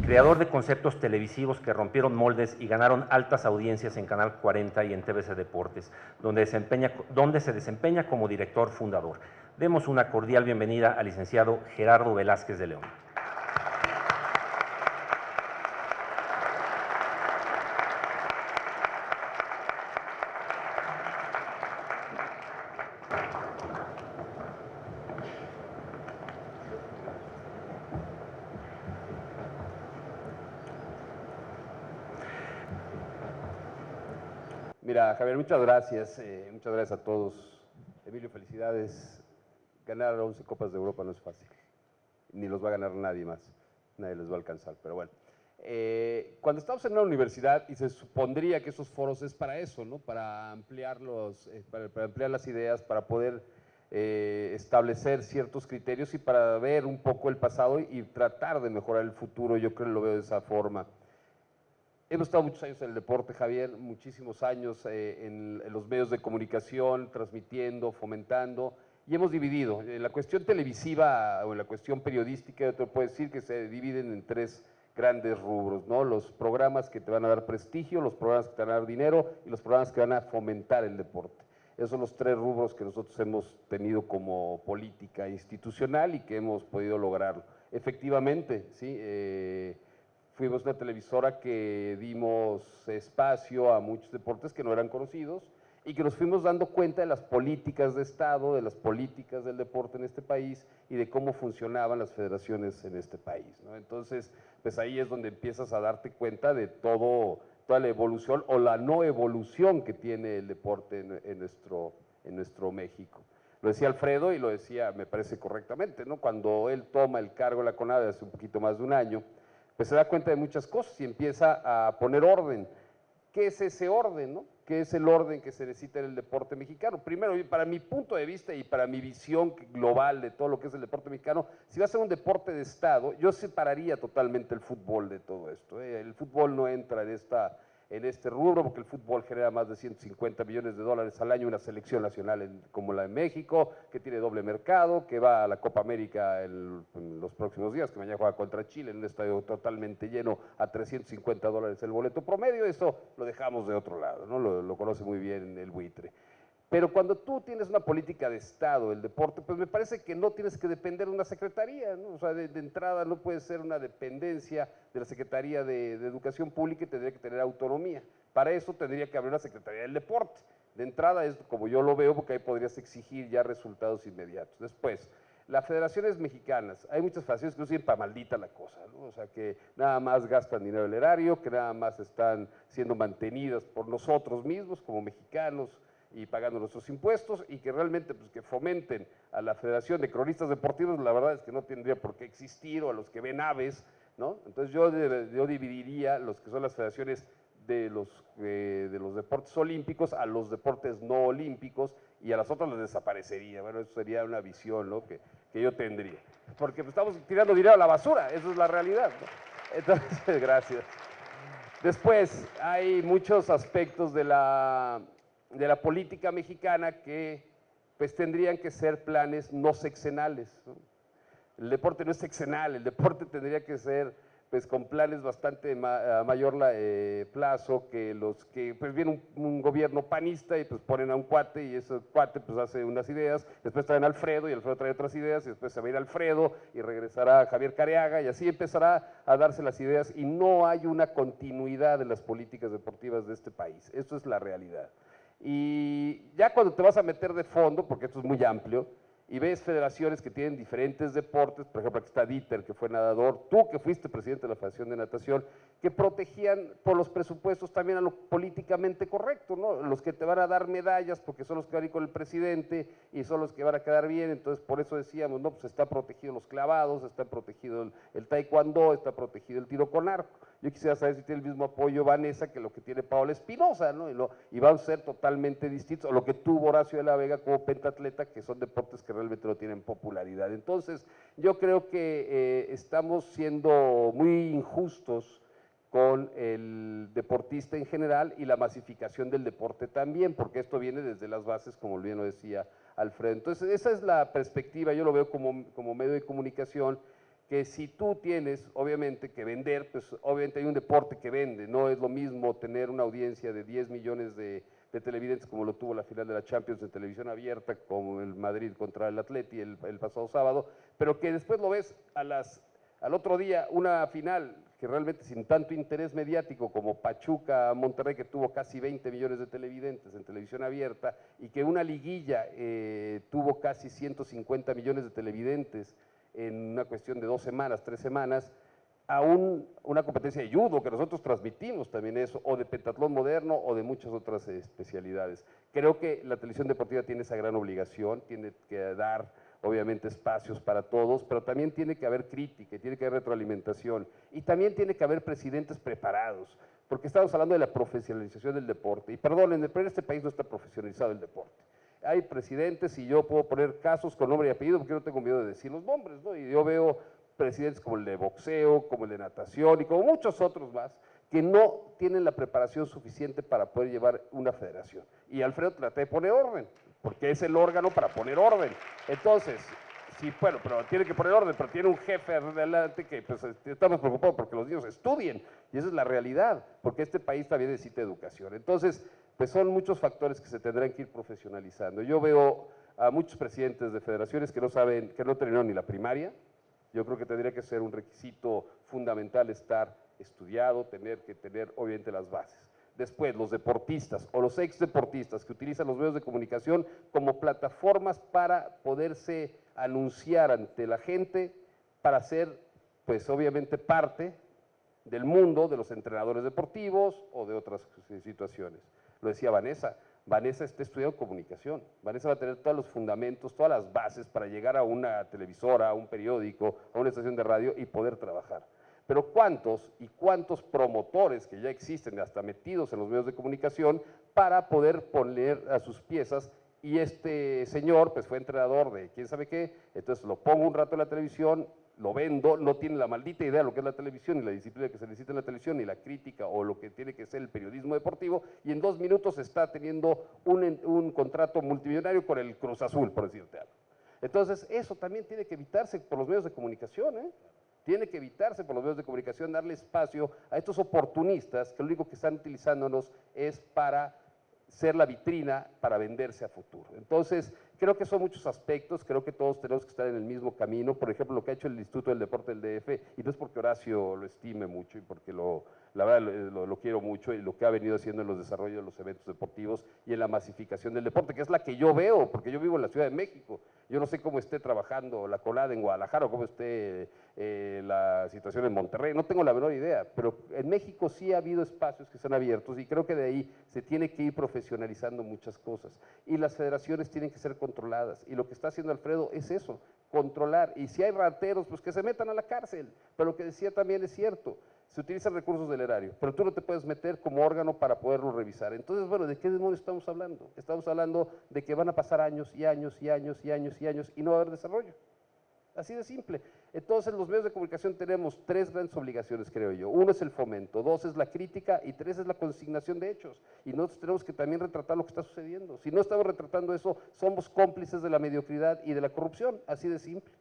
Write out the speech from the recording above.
creador de conceptos televisivos que rompieron moldes y ganaron altas audiencias en Canal 40 y en TVC Deportes, donde se desempeña como director fundador. Demos una cordial bienvenida al licenciado Gerardo Velázquez de León. Mira, Javier, muchas gracias a todos. Emilio, felicidades. Ganar 11 Copas de Europa no es fácil, ni los va a ganar nadie más, nadie les va a alcanzar, pero bueno. Cuando estamos en una universidad, y se supondría que esos foros es para eso, ¿no? Para ampliar, para ampliar las ideas, para poder establecer ciertos criterios y para ver un poco el pasado y tratar de mejorar el futuro, yo creo que lo veo de esa forma. Hemos estado muchos años en el deporte, Javier, muchísimos años en los medios de comunicación, transmitiendo, fomentando, y hemos dividido. En la cuestión televisiva o en la cuestión periodística, yo te puedo decir que se dividen en tres grandes rubros, ¿no? Los programas que te van a dar prestigio, los programas que te van a dar dinero y los programas que van a fomentar el deporte. Esos son los tres rubros que nosotros hemos tenido como política institucional y que hemos podido lograrlo. Efectivamente, sí, fuimos una televisora que dimos espacio a muchos deportes que no eran conocidos y que nos fuimos dando cuenta de las políticas de Estado, de las políticas del deporte en este país y de cómo funcionaban las federaciones en este país, ¿no? Entonces, pues ahí es donde empiezas a darte cuenta de toda la evolución o la no evolución que tiene el deporte en nuestro México. Lo decía Alfredo y lo decía, me parece correctamente, ¿no? Cuando él toma el cargo de la CONADE hace un poquito más de un año, pues se da cuenta de muchas cosas y empieza a poner orden. ¿Qué es ese orden, no? ¿Qué es el orden que se necesita en el deporte mexicano? Primero, para mi punto de vista y para mi visión global de todo lo que es el deporte mexicano, si va a ser un deporte de Estado, yo separaría totalmente el fútbol de todo esto. El fútbol no entra en este rubro, porque el fútbol genera más de 150 millones de dólares al año, una selección nacional como la de México, que tiene doble mercado, que va a la Copa América en los próximos días, que mañana juega contra Chile en un estadio totalmente lleno a 350 dólares el boleto promedio. Eso lo dejamos de otro lado, ¿no? Lo conoce muy bien el buitre. Pero cuando tú tienes una política de Estado del deporte, pues me parece que no tienes que depender de una secretaría, ¿no? O sea, de entrada no puede ser una dependencia de la Secretaría de Educación Pública y tendría que tener autonomía. Para eso tendría que haber una Secretaría del Deporte. De entrada es como yo lo veo, porque ahí podrías exigir ya resultados inmediatos. Después, las federaciones mexicanas, hay muchas federaciones que no sirven para maldita la cosa, ¿no? O sea, que nada más gastan dinero del erario, que nada más están siendo mantenidas por nosotros mismos como mexicanos, y pagando nuestros impuestos, y que realmente pues, que fomenten a la Federación de Cronistas Deportivos, la verdad es que no tendría por qué existir, o a los que ven aves, ¿no? Entonces yo dividiría los que son las federaciones de los deportes olímpicos a los deportes no olímpicos, y a las otras las desaparecería. Bueno, eso sería una visión, ¿no? que yo tendría, porque pues, estamos tirando dinero a la basura, eso es la realidad, ¿no? Entonces, gracias. Después, hay muchos aspectos de la política mexicana que pues tendrían que ser planes no sexenales, ¿no? El deporte no es sexenal, el deporte tendría que ser pues con planes bastante a mayor plazo, que los que pues viene un gobierno panista y pues ponen a un cuate y ese cuate pues hace unas ideas, después traen a Alfredo y Alfredo trae otras ideas y después se va a ir Alfredo y regresará Javier Careaga y así empezará a darse las ideas y no hay una continuidad de las políticas deportivas de este país. Esto es la realidad. Y ya cuando te vas a meter de fondo, porque esto es muy amplio, y ves federaciones que tienen diferentes deportes, por ejemplo, aquí está Dieter, que fue nadador, tú que fuiste presidente de la Federación de Natación, que protegían por los presupuestos también a lo políticamente correcto, ¿no? Los que te van a dar medallas porque son los que van a ir con el presidente y son los que van a quedar bien, entonces por eso decíamos, no, pues está protegido los clavados, está protegido el taekwondo, está protegido el tiro con arco. Yo quisiera saber si tiene el mismo apoyo Vanessa que lo que tiene Paola Espinosa, ¿no? Y van a ser totalmente distintos a lo que tuvo Horacio de la Vega como pentatleta, que son deportes que realmente no tienen popularidad. Entonces, yo creo que estamos siendo muy injustos con el deportista en general y la masificación del deporte también, porque esto viene desde las bases, como bien lo decía Alfredo. Entonces, esa es la perspectiva, yo lo veo como medio de comunicación, que si tú tienes, obviamente, que vender, pues obviamente hay un deporte que vende, no es lo mismo tener una audiencia de 10 millones de televidentes como lo tuvo la final de la Champions en televisión abierta, como el Madrid contra el Atleti el pasado sábado, pero que después lo ves al otro día una final que realmente sin tanto interés mediático como Pachuca-Monterrey, que tuvo casi 20 millones de televidentes en televisión abierta, y que una liguilla tuvo casi 150 millones de televidentes en una cuestión de 2 semanas, 3 semanas, a una competencia de judo que nosotros transmitimos también eso, o de pentatlón moderno o de muchas otras especialidades. Creo que la televisión deportiva tiene esa gran obligación, tiene que dar obviamente espacios para todos, pero también tiene que haber crítica, tiene que haber retroalimentación y también tiene que haber presidentes preparados, porque estamos hablando de la profesionalización del deporte, y perdónenme, pero en este país no está profesionalizado el deporte. Hay presidentes, y yo puedo poner casos con nombre y apellido, porque yo no tengo miedo de decir los nombres, ¿no? Y yo veo presidentes como el de boxeo, como el de natación y como muchos otros más, que no tienen la preparación suficiente para poder llevar una federación. Y Alfredo trata de poner orden, porque es el órgano para poner orden. Entonces, sí, bueno, pero tiene que poner orden, pero tiene un jefe adelante que pues, estamos preocupados porque los niños estudien, y esa es la realidad, porque este país también necesita educación. Entonces, pues son muchos factores que se tendrán que ir profesionalizando. Yo veo a muchos presidentes de federaciones que no saben, que no terminaron ni la primaria. Yo creo que tendría que ser un requisito fundamental estar estudiado, tener que tener obviamente las bases. Después, los deportistas o los ex deportistas que utilizan los medios de comunicación como plataformas para poderse anunciar ante la gente, para ser, pues obviamente, parte del mundo de los entrenadores deportivos o de otras situaciones. Lo decía Vanessa, Vanessa está estudiando comunicación, Vanessa va a tener todos los fundamentos, todas las bases para llegar a una televisora, a un periódico, a una estación de radio y poder trabajar. Pero ¿cuántos y cuántos promotores que ya existen, hasta metidos en los medios de comunicación, para poder poner a sus piezas? Y este señor, pues fue entrenador de quién sabe qué, entonces lo pongo un rato en la televisión, lo vendo, no tiene la maldita idea de lo que es la televisión, ni la disciplina que se necesita en la televisión, ni la crítica o lo que tiene que ser el periodismo deportivo, y en 2 minutos está teniendo un contrato multimillonario con el Cruz Azul, por decirte algo. Entonces, eso también tiene que evitarse por los medios de comunicación, ¿eh? Tiene que evitarse por los medios de comunicación, darle espacio a estos oportunistas que lo único que están utilizándonos es para ser la vitrina para venderse a futuro. Entonces, creo que son muchos aspectos, creo que todos tenemos que estar en el mismo camino. Por ejemplo, lo que ha hecho el Instituto del Deporte del DF, y no es porque Horacio lo estime mucho y porque la verdad lo quiero mucho, y lo que ha venido haciendo en los desarrollos de los eventos deportivos y en la masificación del deporte, que es la que yo veo, porque yo vivo en la Ciudad de México. Yo no sé cómo esté trabajando la colada en Guadalajara o cómo esté la situación en Monterrey, no tengo la menor idea, pero en México sí ha habido espacios que se han abiertos y creo que de ahí se tiene que ir profesionalizando muchas cosas. Y las federaciones tienen que ser controladas, y lo que está haciendo Alfredo es eso, controlar. Y si hay rateros, pues que se metan a la cárcel. Pero lo que decía también es cierto, se utilizan recursos del erario, pero tú no te puedes meter como órgano para poderlo revisar. Entonces, bueno, ¿de qué demonios estamos hablando? Estamos hablando de que van a pasar años y años y años y años y años y no va a haber desarrollo. Así de simple. Entonces, los medios de comunicación tenemos 3 grandes obligaciones, creo yo. 1 es el fomento, 2 es la crítica y 3 es la consignación de hechos. Y nosotros tenemos que también retratar lo que está sucediendo. Si no estamos retratando eso, somos cómplices de la mediocridad y de la corrupción, así de simple.